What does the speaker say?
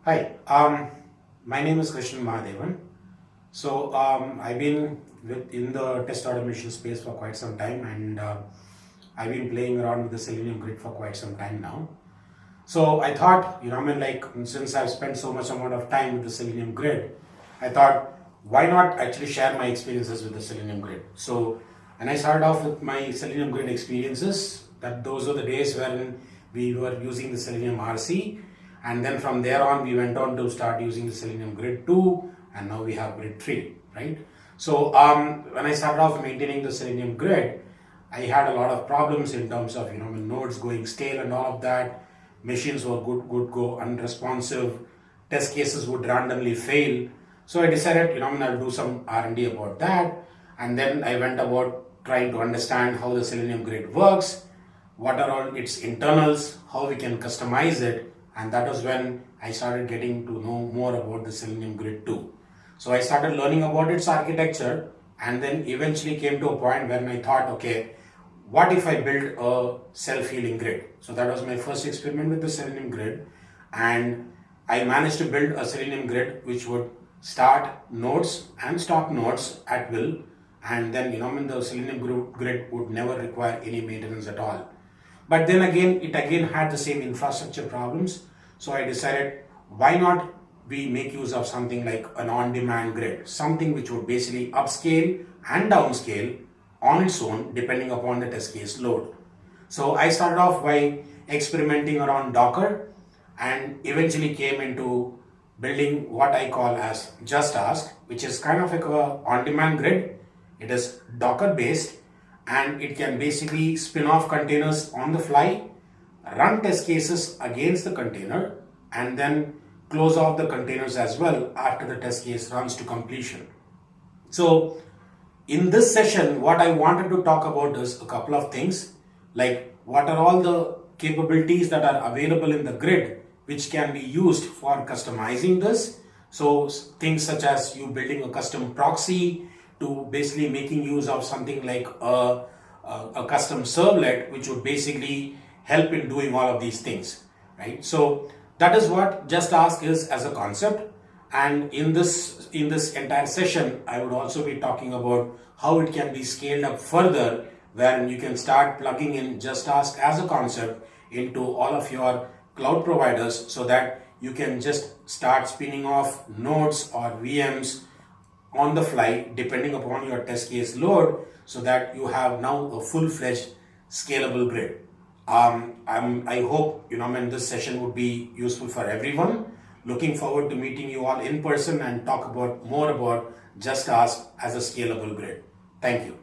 Hi, my name is Krishnan Mahadevan. I've been in the test automation space for quite some time, and I've been playing around with the Selenium Grid for quite some time now. So I thought, since I've spent so much amount of time with the Selenium Grid, I thought, why not actually share my experiences with the Selenium Grid? So when I started off with my Selenium Grid experiences, those were the days when we were using the Selenium RC, and then from there on we went on to start using the Selenium Grid 2, and now we have Grid 3, right? So when I started off maintaining the Selenium Grid, I had a lot of problems in terms of nodes going stale and all of that. Machines were would go unresponsive, test cases would randomly fail. So I decided I'll do some R&D about that, and then I went about trying to understand how the Selenium Grid works, what are all its internals, how we can customize it, and that was when I started getting to know more about the Selenium Grid 2. So I started learning about its architecture, and then eventually came to a point when I thought, okay, what if I build a self-healing grid? So that was my first experiment with the Selenium Grid, and I managed to build a Selenium Grid which would start nodes and stop nodes at will, and then the Selenium Grid would never require any maintenance at all. But then again, it had the same infrastructure problems. So I decided, why not we make use of something like an on-demand grid, something which would basically upscale and downscale on its own depending upon the test case load. So I started off by experimenting around Docker, and eventually came into building what I call as Just Ask, which is kind of like a on-demand grid. It is Docker based, and it can basically spin off containers on the fly, run test cases against the container, and then close off the containers as well after the test case runs to completion. So in this session, what I wanted to talk about is a couple of things, like what are all the capabilities that are available in the grid which can be used for customizing this. So things such as you building a custom proxy, to basically making use of something like a custom servlet, which would basically help in doing all of these things, right? So that is what Just Ask is as a concept. And in this entire session, I would also be talking about how it can be scaled up further, where you can start plugging in Just Ask as a concept into all of your cloud providers, so that you can just start spinning off nodes or VMs on the fly depending upon your test case load, so that you have now a full-fledged scalable grid. I hope this session would be useful for everyone. Looking forward to meeting you all in person and talk about more about Just Ask as a scalable grid. Thank you.